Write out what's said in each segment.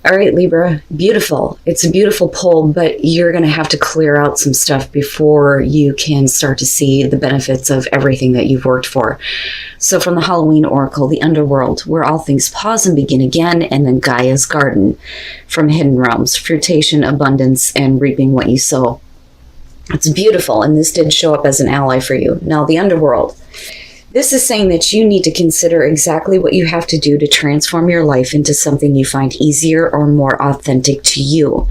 All right, Libra, beautiful. It's a beautiful pull, but you're going to have to clear out some stuff before you can start to see the benefits of everything that you've worked for. So from the Halloween Oracle, the underworld, where all things pause and begin again, and then Gaia's garden, from hidden realms, fruition, abundance, and reaping what you sow. It's beautiful, and this did show up as an ally for you. Now, the underworld. This is saying that you need to consider exactly what you have to do to transform your life into something you find easier or more authentic to you.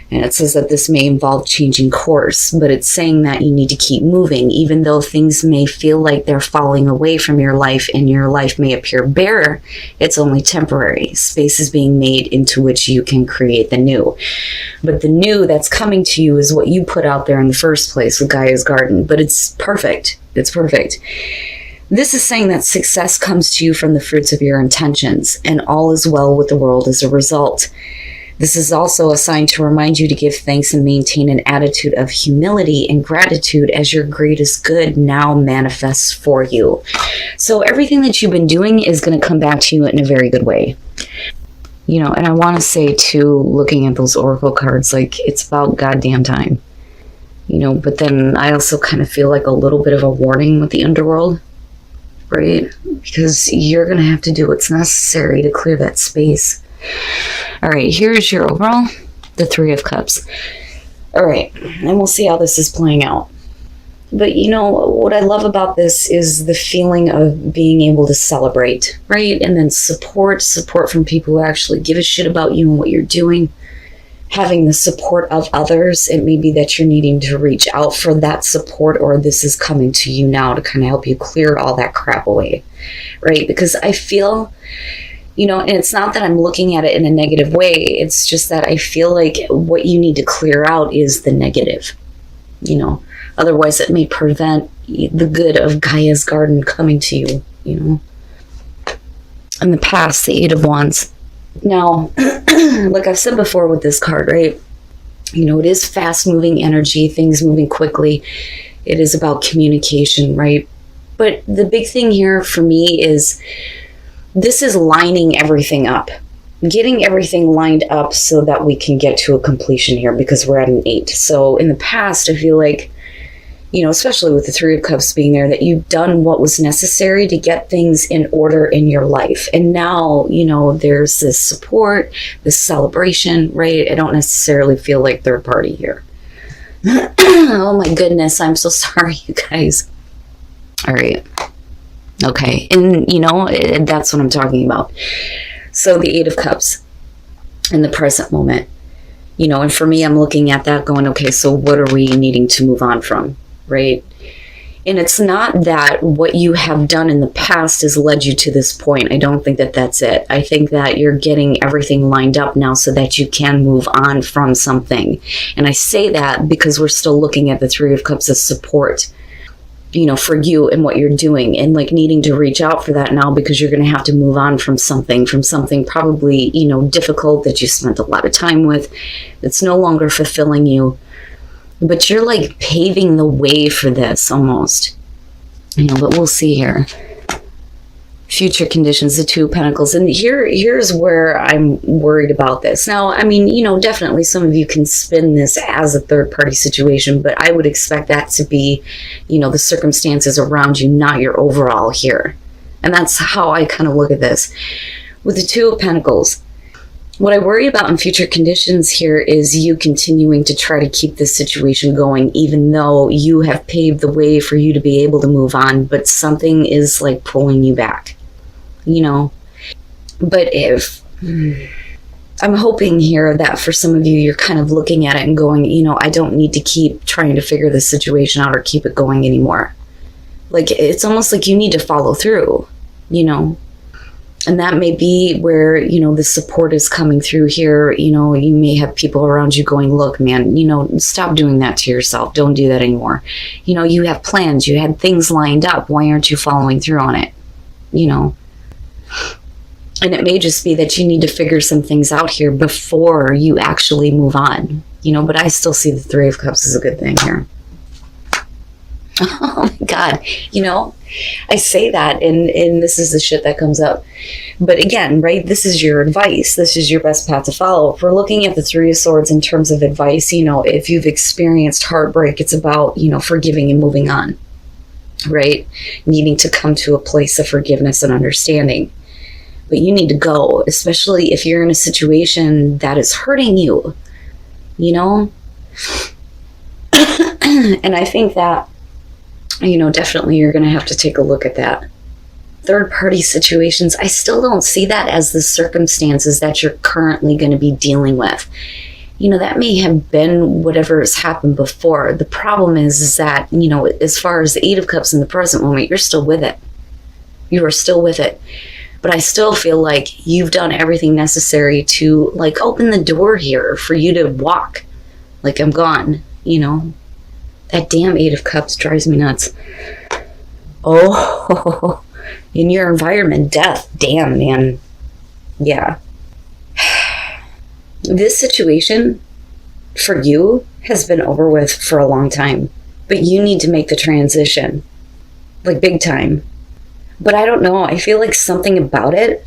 And it says that this may involve changing course, but it's saying that you need to keep moving, even though things may feel like they're falling away from your life and your life may appear bare. It's only temporary. Space is being made into which you can create the new. But the new that's coming to you is what you put out there in the first place with Gaia's garden. But it's perfect. It's perfect. This is saying that success comes to you from the fruits of your intentions, and all is well with the world as a result. This is also a sign to remind you to give thanks and maintain an attitude of humility and gratitude as your greatest good now manifests for you. So everything that you've been doing is going to come back to you in a very good way. You know, and I want to say too, looking at those oracle cards, like, it's about goddamn time. You know, but then I also kind of feel like a little bit of a warning with the underworld. Right? Because you're going to have to do what's necessary to clear that space. All right, here's your overall, the Three of Cups. All right, and we'll see how this is playing out. But you know, what I love about this is the feeling of being able to celebrate, right? And then support from people who actually give a shit about you and what you're doing. Having the support of others. It may be that you're needing to reach out for that support, or this is coming to you now to kind of help you clear all that crap away, right? Because I feel, you know, and it's not that I'm looking at it in a negative way. It's just that I feel like what you need to clear out is the negative, you know. Otherwise, it may prevent the good of Gaia's garden coming to you, you know. In the past, the Eight of Wands. Now, like I've said before with this card, right? You know, it is fast-moving energy, things moving quickly. It is about communication, right? But the big thing here for me is this is lining everything up. Getting everything lined up so that we can get to a completion here, because we're at an 8. So in the past, I feel like, you know, especially with the Three of Cups being there, that you've done what was necessary to get things in order in your life. And now, you know, there's this support, this celebration, right? I don't necessarily feel like third party here. Oh my goodness, I'm so sorry, you guys. All right. Okay. And, you know, that's what I'm talking about. So the Eight of Cups in the present moment, you know, and for me, I'm looking at that going, okay, so what are we needing to move on from? Right? And it's not that what you have done in the past has led you to this point. I don't think that that's it. I think that you're getting everything lined up now so that you can move on from something. And I say that because we're still looking at the Three of Cups as support, you know, for you and what you're doing, and like needing to reach out for that now because you're going to have to move on from something probably, you know, difficult that you spent a lot of time with. It's no longer fulfilling you. But you're like paving the way for this almost. You know, but we'll see here. Future conditions, the Two of Pentacles. And here's where I'm worried about this. Now, I mean, you know, definitely some of you can spin this as a third party situation, but I would expect that to be, you know, the circumstances around you, not your overall here. And that's how I kind of look at this. With the Two of Pentacles, what I worry about in future conditions here is you continuing to try to keep this situation going, even though you have paved the way for you to be able to move on, but something is like pulling you back, you know. But if I'm hoping here that for some of you, you're kind of looking at it and going, you know, I don't need to keep trying to figure this situation out or keep it going anymore. Like, it's almost like you need to follow through, you know. And that may be where, you know, the support is coming through here. You know, you may have people around you going, look, man, you know, stop doing that to yourself. Don't do that anymore. You know, you have plans. You had things lined up. Why aren't you following through on it? You know. And it may just be that you need to figure some things out here before you actually move on. You know, but I still see the Three of Cups as a good thing here. Oh my God. You know, I say that and this is the shit that comes up. But again, right, this is your advice. This is your best path to follow. If we're looking at the Three of Swords in terms of advice, you know, if you've experienced heartbreak, it's about, you know, forgiving and moving on, right? Needing to come to a place of forgiveness and understanding. But you need to go, especially if you're in a situation that is hurting you, you know? And I think that, you know, definitely you're going to have to take a look at that. Third party situations, I still don't see that as the circumstances that you're currently going to be dealing with. You know, that may have been whatever has happened before. The problem is that, you know, as far as the Eight of Cups in the present moment, you're still with it. You are still with it. But I still feel like you've done everything necessary to, like, open the door here for you to walk. Like, I'm gone, you know. That damn Eight of Cups drives me nuts. Oh, in your environment, death. Damn, man. Yeah. This situation for you has been over with for a long time, but you need to make the transition, like big time. But I don't know. I feel like something about it,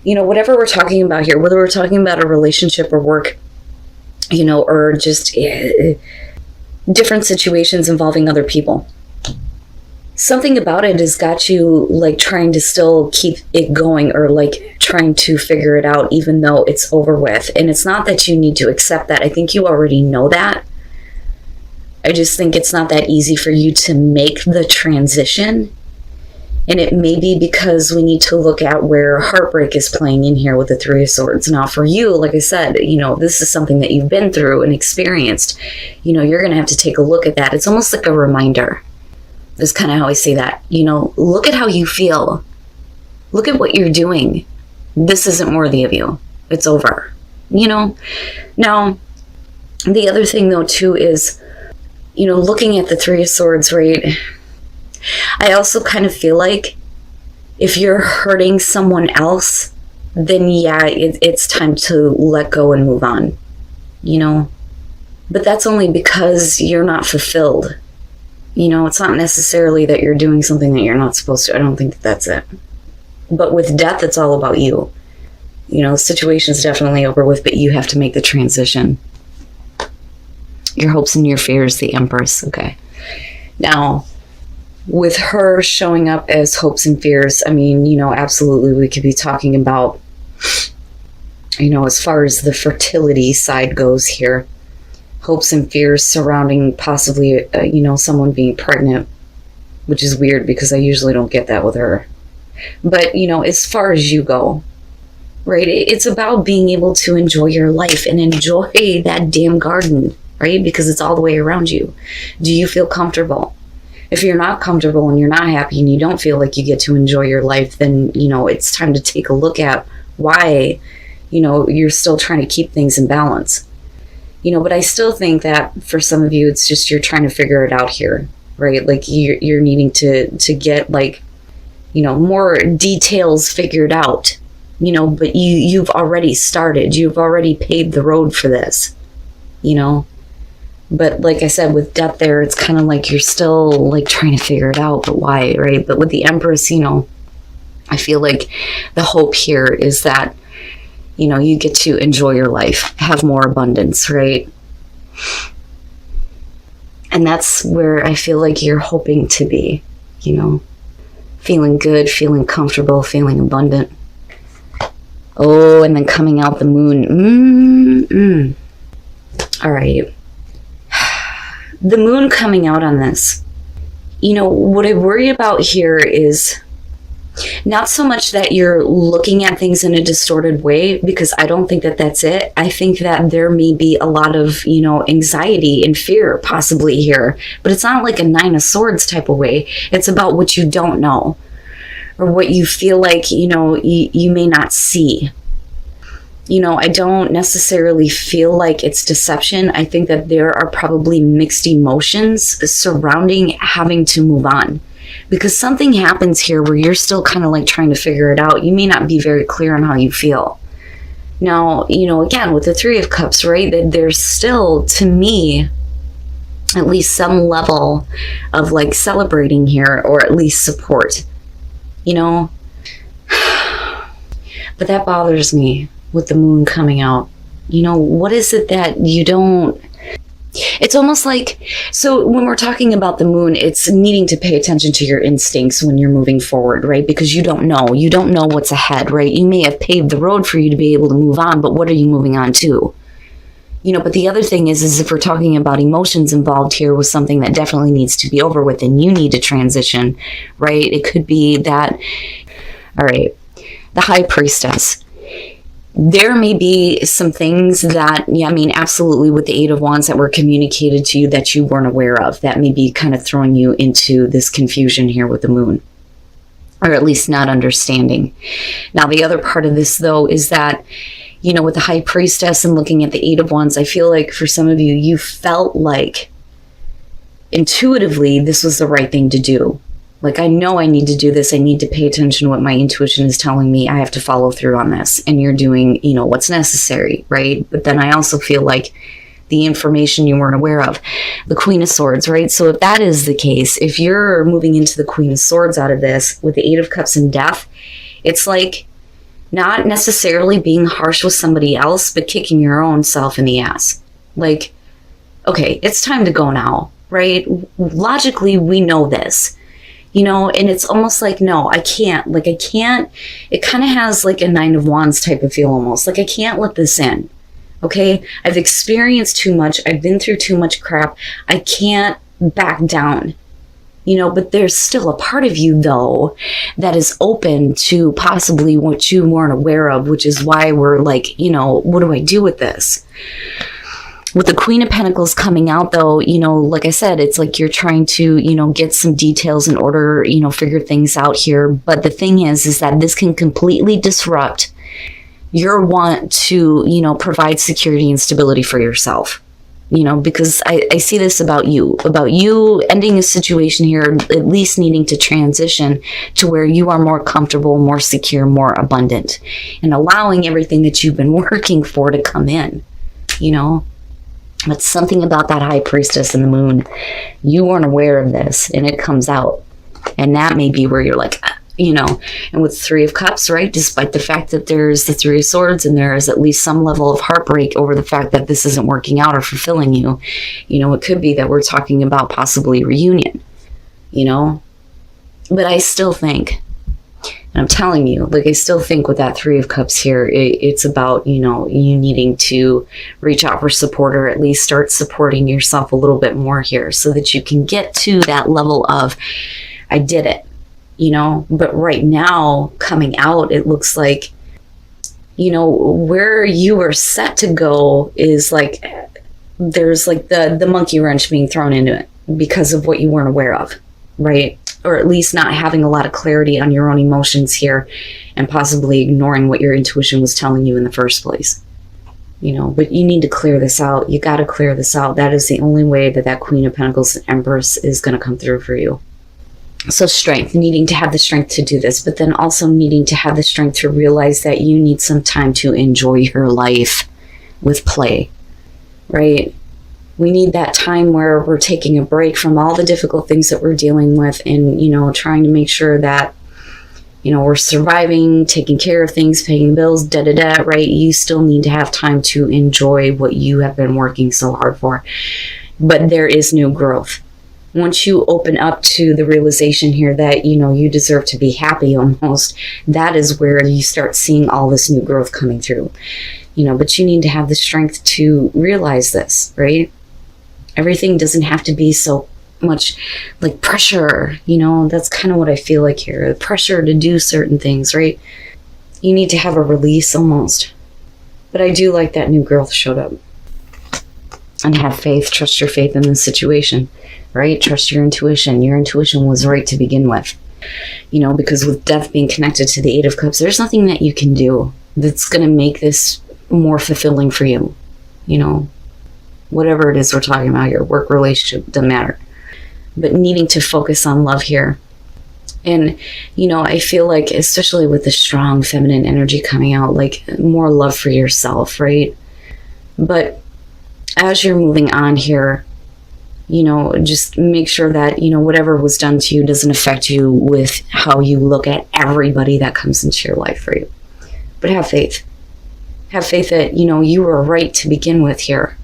you know, whatever we're talking about here, whether we're talking about a relationship or work, you know, or just different situations involving other people. Something about it has got you like trying to still keep it going or like trying to figure it out even though it's over with. And it's not that you need to accept that. I think you already know that. I just think it's not that easy for you to make the transition. And it may be because we need to look at where heartbreak is playing in here with the Three of Swords. Now, for you, like I said, you know, this is something that you've been through and experienced. You know, you're going to have to take a look at that. It's almost like a reminder. That's kind of how I say that. You know, look at how you feel. Look at what you're doing. This isn't worthy of you. It's over. You know? Now, the other thing, though, too, is, you know, looking at the Three of Swords, right? I also kind of feel like if you're hurting someone else, then yeah, it's time to let go and move on, you know? But that's only because you're not fulfilled. You know, it's not necessarily that you're doing something that you're not supposed to. I don't think that's it. But with death, it's all about you. You know, the situation's definitely over with, but you have to make the transition. Your hopes and your fears, the Empress. Okay. Now, with her showing up as hopes and fears, I mean, you know, absolutely we could be talking about, you know, as far as the fertility side goes here, hopes and fears surrounding possibly, you know, someone being pregnant, which is weird because I usually don't get that with her. But, you know, as far as you go, right, it's about being able to enjoy your life and enjoy that damn garden, right? Because it's all the way around you. Do you feel comfortable? If you're not comfortable and you're not happy and you don't feel like you get to enjoy your life, then, you know, it's time to take a look at why, you know, you're still trying to keep things in balance. You know, but I still think that for some of you, it's just you're trying to figure it out here, right? Like you're needing to get like, you know, more details figured out, you know, but you've already started. You've already paved the road for this, you know. But like I said, with death there, it's kind of like you're still like trying to figure it out, but why, right? But with the Empress, you know, I feel like the hope here is that, you know, you get to enjoy your life, have more abundance, right? And that's where I feel like you're hoping to be, you know, feeling good, feeling comfortable, feeling abundant. Oh, and then coming out the moon. All right. The moon coming out on this, you know, what I worry about here is not so much that you're looking at things in a distorted way, because I don't think that that's it. I think that there may be a lot of, you know, anxiety and fear possibly here, but it's not like a Nine of Swords type of way. It's about what you don't know or what you feel like, you know, you may not see. You know, I don't necessarily feel like it's deception. I think that there are probably mixed emotions surrounding having to move on, because something happens here where you're still kind of like trying to figure it out. You may not be very clear on how you feel. Now, you know, again, with the Three of Cups, right, that there's still, to me, at least some level of like celebrating here, or at least support, you know? But that bothers me with the moon coming out. You know, what is it that you don't... It's almost like, so when we're talking about the moon, it's needing to pay attention to your instincts when you're moving forward, right? Because you don't know what's ahead, right? You may have paved the road for you to be able to move on, but what are you moving on to? You know, but the other thing is if we're talking about emotions involved here with something that definitely needs to be over with and you need to transition, right? It could be that, all right, the High Priestess. There may be some things that, yeah, I mean, absolutely with the Eight of Wands that were communicated to you that you weren't aware of. That may be kind of throwing you into this confusion here with the moon, or at least not understanding. Now, the other part of this, though, is that, you know, with the High Priestess and looking at the Eight of Wands, I feel like for some of you, you felt like intuitively this was the right thing to do. Like, I know I need to do this. I need to pay attention to what my intuition is telling me. I have to follow through on this. And you're doing, you know, what's necessary, right? But then I also feel like the information you weren't aware of. The Queen of Swords, right? So if that is the case, if you're moving into the Queen of Swords out of this with the Eight of Cups and Death, it's like not necessarily being harsh with somebody else, but kicking your own self in the ass. Like, okay, it's time to go now, right? Logically, we know this. You know, and it's almost like, no, I can't. Like, I can't. It kind of has like a Nine of Wands type of feel almost. Like, I can't let this in. Okay? I've experienced too much. I've been through too much crap. I can't back down. You know, but there's still a part of you, though, that is open to possibly what you weren't aware of, which is why we're like, you know, what do I do with this? With the Queen of Pentacles coming out, though, you know, like I said, it's like you're trying to, you know, get some details in order, you know, figure things out here. But the thing is that this can completely disrupt your want to, you know, provide security and stability for yourself. You know, because I see this about you ending a situation here, at least needing to transition to where you are more comfortable, more secure, more abundant, and allowing everything that you've been working for to come in, you know. But something about that High Priestess and the moon, you weren't aware of this, and it comes out. And that may be where you're like, you know, and with Three of Cups, right? Despite the fact that there's the Three of Swords and there is at least some level of heartbreak over the fact that this isn't working out or fulfilling you, you know, it could be that we're talking about possibly reunion, you know? But I still think, and I'm telling you, like, I still think with that Three of Cups here, it's about, you know, you needing to reach out for support, or at least start supporting yourself a little bit more here so that you can get to that level of, I did it, you know. But right now, coming out, it looks like, you know, where you were set to go is like, there's like the monkey wrench being thrown into it because of what you weren't aware of, right? Or at least not having a lot of clarity on your own emotions here, and possibly ignoring what your intuition was telling you in the first place. You know, but you need to clear this out. You got to clear this out. That is the only way that Queen of Pentacles and Empress is going to come through for you. So strength, needing to have the strength to do this, but then also needing to have the strength to realize that you need some time to enjoy your life with play, right? We need that time where we're taking a break from all the difficult things that we're dealing with, and, you know, trying to make sure that, you know, we're surviving, taking care of things, paying bills, right? You still need to have time to enjoy what you have been working so hard for. But there is new growth. Once you open up to the realization here that, you know, you deserve to be happy almost, that is where you start seeing all this new growth coming through. You know, but you need to have the strength to realize this, right? Everything doesn't have to be so much like pressure, you know. That's kind of what I feel like here. The pressure to do certain things, right? You need to have a release almost. But I do like that new growth showed up. And have faith, trust your faith in this situation, right? Trust your intuition. Your intuition was right to begin with, you know, because with Death being connected to the Eight of Cups, there's nothing that you can do that's going to make this more fulfilling for you, you know. Whatever it is we're talking about here, work, relationship, doesn't matter. But needing to focus on love here. And, you know, I feel like, especially with the strong feminine energy coming out, like more love for yourself, right? But as you're moving on here, You know, just make sure that, you know, whatever was done to you doesn't affect you with how you look at everybody that comes into your life for you. But have faith. Have faith that, you know, you were right to begin with here.